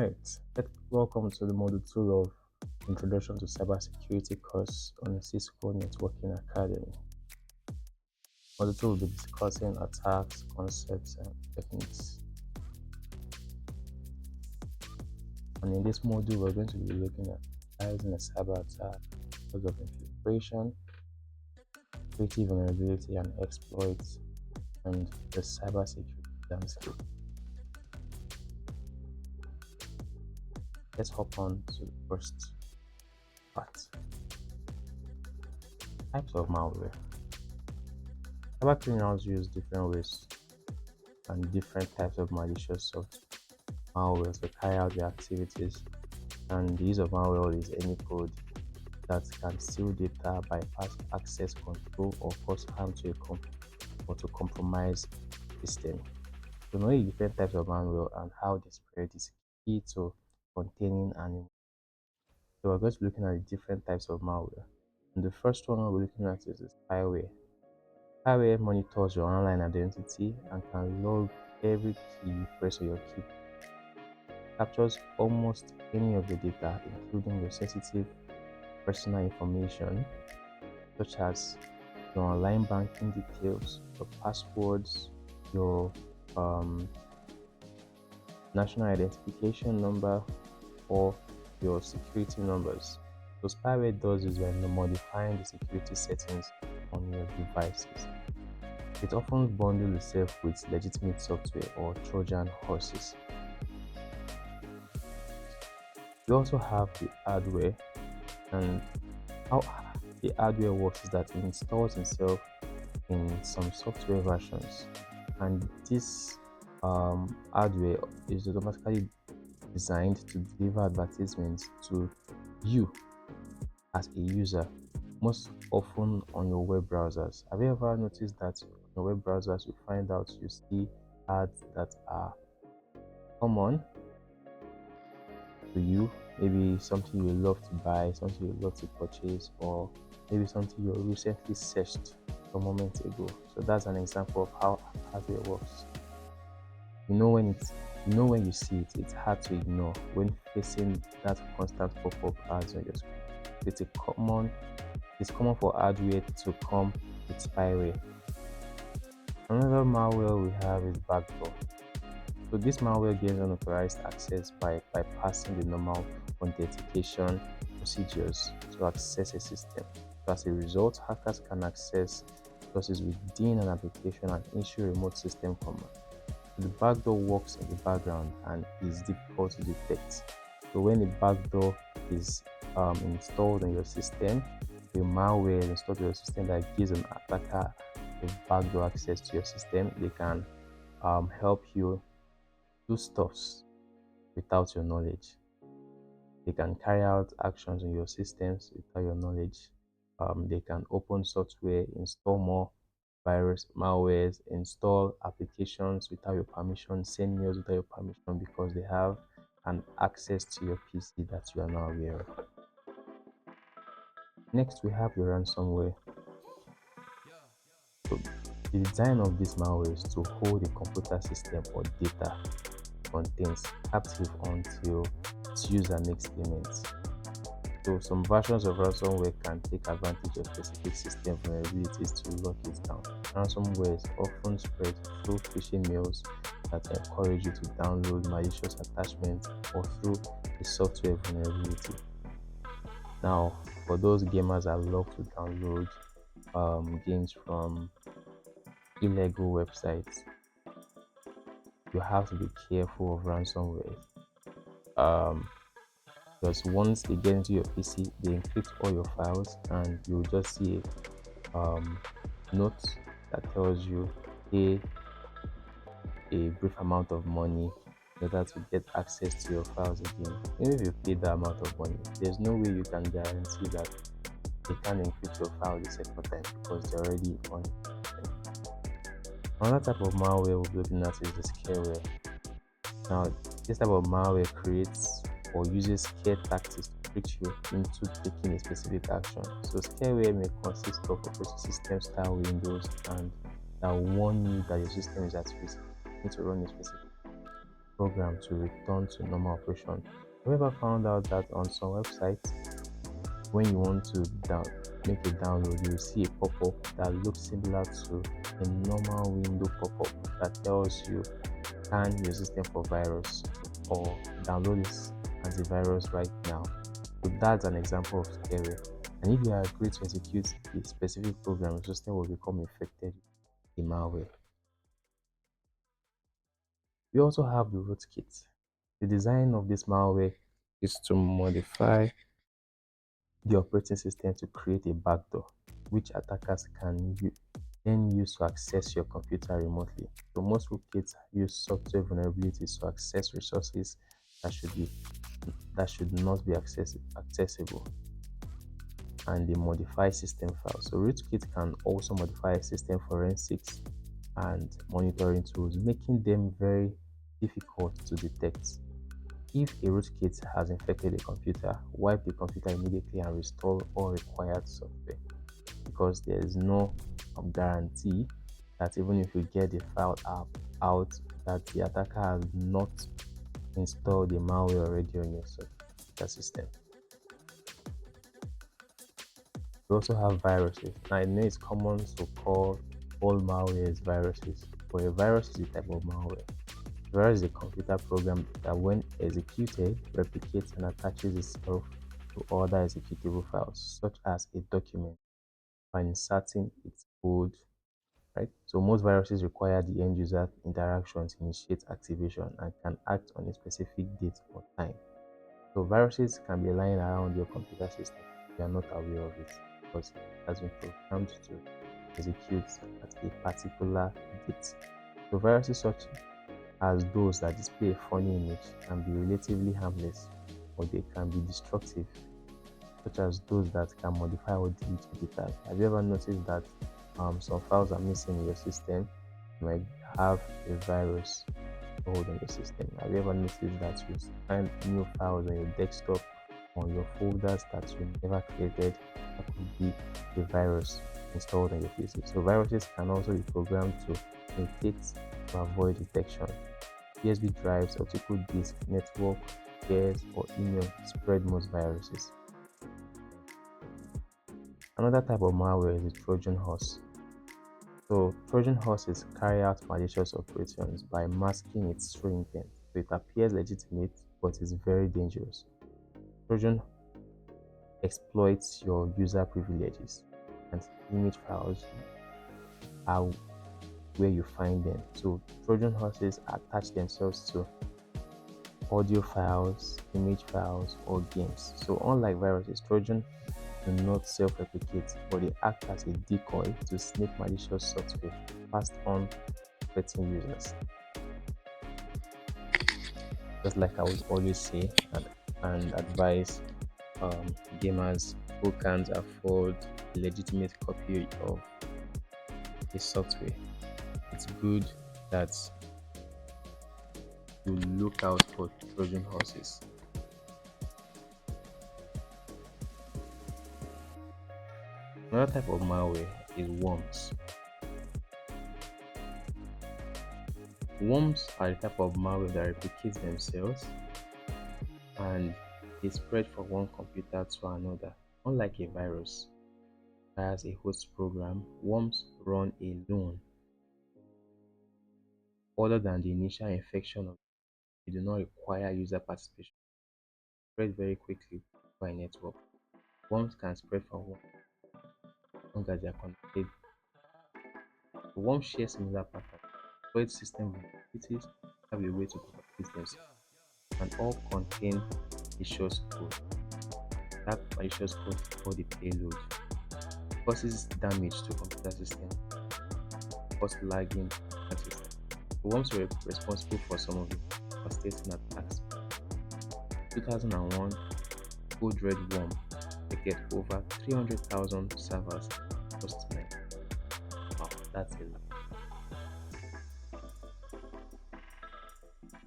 Alright, welcome to the Module 2 of Introduction to Cybersecurity course on Cisco Networking Academy. Module 2 will be discussing attacks, concepts, and techniques. And in this module, we're going to be looking at analyzing a cyber attack, methods of infiltration, security vulnerability and exploits, and the cybersecurity landscape. Let's hop on to the first part. Types of malware. Cyber criminals use different ways and different types of malicious software malware to carry out their activities, and the use of malware is any code that can steal data, bypass access control, or cause harm to a company or to compromise the system. So knowing the different types of malware and how they spread is key to containing and so we're going to be looking at the different types of malware. And the first one we're looking at is spyware. Spyware monitors your online identity and can log every key you press on your keyboard. Captures almost any of your data, including your sensitive personal information, such as your online banking details, your passwords, your national identification number, or your security numbers. So spyware does is by modifying the security settings on your devices. It often bundles itself with legitimate software or Trojan horses. We also have the hardware, and how the hardware works is that it installs itself in some software versions, and this hardware is automatically designed to deliver advertisements to you as a user, most often on your web browsers. Have you ever noticed that on your web browsers you find out you see ads that are common to you, maybe something you love to buy, something you love to purchase, or maybe something you recently searched a moment ago? So that's an example of how hardware works. When you see it, it's hard to ignore when facing that constant pop-up ads on your screen. It's common for hardware to come with spyware. Another malware we have is backdoor. So this malware gains unauthorized access by bypassing the normal authentication procedures to access a system. So as a result, hackers can access sources within an application and issue remote system command. The backdoor works in the background and is difficult to detect. So when a backdoor is installed on your system, the malware is installed on your system that gives an attacker a backdoor access to your system. They can help you do stuffs without your knowledge. They can carry out actions on your systems without your knowledge. They can open software, install more virus malwares, install applications without your permission, send mails without your permission, because they have an access to your PC that you are not aware of. Next, we have the ransomware. So the design of this malware is to hold a computer system or data contains captive until its user makes payments. So some versions of ransomware can take advantage of specific system vulnerabilities to lock it down. Ransomware is often spread through phishing mails that encourage you to download malicious attachments or through a software vulnerability. Now, for those gamers that love to download games from illegal websites, you have to be careful of ransomware. Because once they get into your PC, they encrypt all your files, and you'll just see a note that tells you pay a brief amount of money in order to get access to your files again. Even if you pay that amount of money, there's no way you can guarantee that they can't encrypt your file the second time because they're already on it. Another type of malware we'll be looking at is the scareware. Now, this type of malware creates or uses scare tactics to trick you into taking a specific action. So scareware may consist of operating system style windows and that warn you that your system is at risk. You need to run a specific. program to return to normal operation. Have you ever found out that on some websites, when you want to make a download, you will see a pop-up that looks similar to a normal window pop-up that tells you scan your system for virus or download this antivirus right now. So that's an example of scary. And if you are agree to execute a specific program, your system will become infected with the malware. We also have the rootkit. The design of this malware is to modify the operating system to create a backdoor, which attackers can then use to access your computer remotely. So most rootkits use software vulnerabilities to access resources that should be that should not be accessible, and they modify system files. So rootkit can also modify system forensics and monitoring tools, making them very difficult to detect. If a rootkit has infected a computer, wipe the computer immediately and restore all required software, because there is no guarantee that even if you get the file app out, that the attacker has not installed the malware already on your system. We also have viruses. Now I know it's common to call all malwares viruses, but a virus is a type of malware. Virus is a computer program that, when executed, replicates and attaches itself to other executable files, such as a document, by inserting its code. Right? So most viruses require the end user interaction to initiate activation and can act on a specific date or time. So viruses can be lying around your computer system if you are not aware of it, because it has been programmed to execute at a particular date. So viruses such as those that display a funny image can be relatively harmless, or they can be destructive, such as those that can modify or delete data. Have you ever noticed that some files are missing in your system? You might have a virus stored on your system. Have you ever noticed that you find new files on your desktop, on your folders that you never created? That could be a virus installed on your PC. So viruses can also be programmed to mutate to avoid detection. USB drives, optical disc, network, pairs, or email spread most viruses. Another type of malware is a Trojan horse. So Trojan horses carry out malicious operations by masking its true intent. So it appears legitimate, but is very dangerous. Trojan exploits your user privileges, and image files are where you find them. So Trojan horses attach themselves to audio files, image files, or games. So unlike viruses, Trojan do not self-replicate, but they act as a decoy to sneak malicious software passed on threatening users. Just like I would always say and advise gamers who can't afford a legitimate copy of a software, it's good that you look out for Trojan horses. Another type of malware is worms. Worms are a type of malware that replicates themselves, and they spread from one computer to another. Unlike a virus that has a host program, worms run alone. Other than the initial infection of, they do not require user participation. Spread very quickly by network. Worms can spread from one as long as they are connected. The worms share similar patterns. Exploit system vulnerabilities, have a way to propagate themselves, and all contain malicious code. That malicious code is called the payload. Causes damage to computer system, cause lagging computer system. The worms were responsible for some of the devastating attacks. 2001, Code Red Worm affected over 300,000 servers across the night. Wow, that's a lot.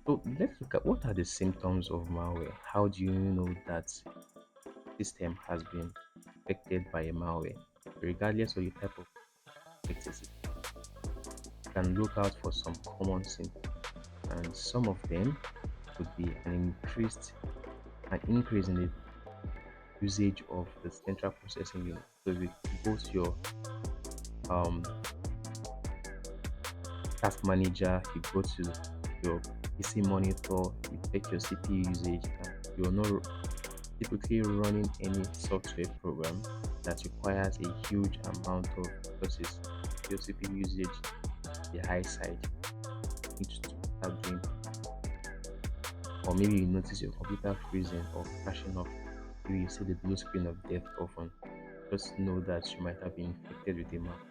So let's look at what are the symptoms of malware. How do you know that system has been affected by a malware? Regardless of the type of affected system, you can look out for some common symptoms. and some of them could be an increase in the usage of the central processing unit. So if you go to your um, task manager, you go to your PC monitor, you check your CPU usage, and you're not typically running any software program that requires a huge amount of resources. Your CPU usage, the high side, you need to start doing, or maybe you notice your computer freezing or crashing off. Maybe you see the blue screen of death often. Just know that you might have been infected with a malware.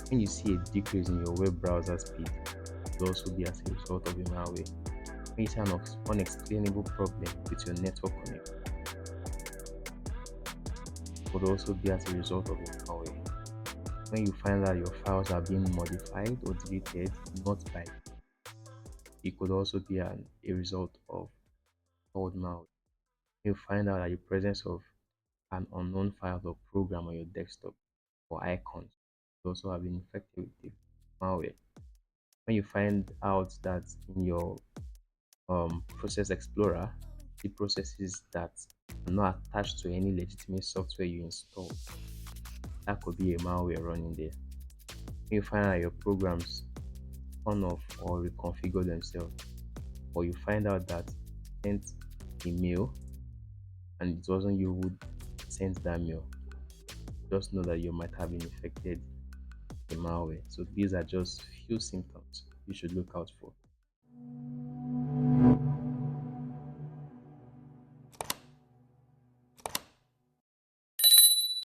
When you see a decrease in your web browser speed, it could also be as a result of a malware. When you see an unexplainable problem with your network connection, it could also be as a result of a malware. When you find that your files are being modified or deleted, not by, it could also be a result of old malware. You find out that the presence of an unknown file or program on your desktop or icons could also have been infected with the malware. When you find out that in your process explorer, the processes that are not attached to any legitimate software you install, that could be a malware running there. When you find out your programs turn off or reconfigure themselves, or you find out that you sent a mail and it wasn't you who sent that mail, just know that you might have been infected with malware. So these are just few symptoms you should look out for.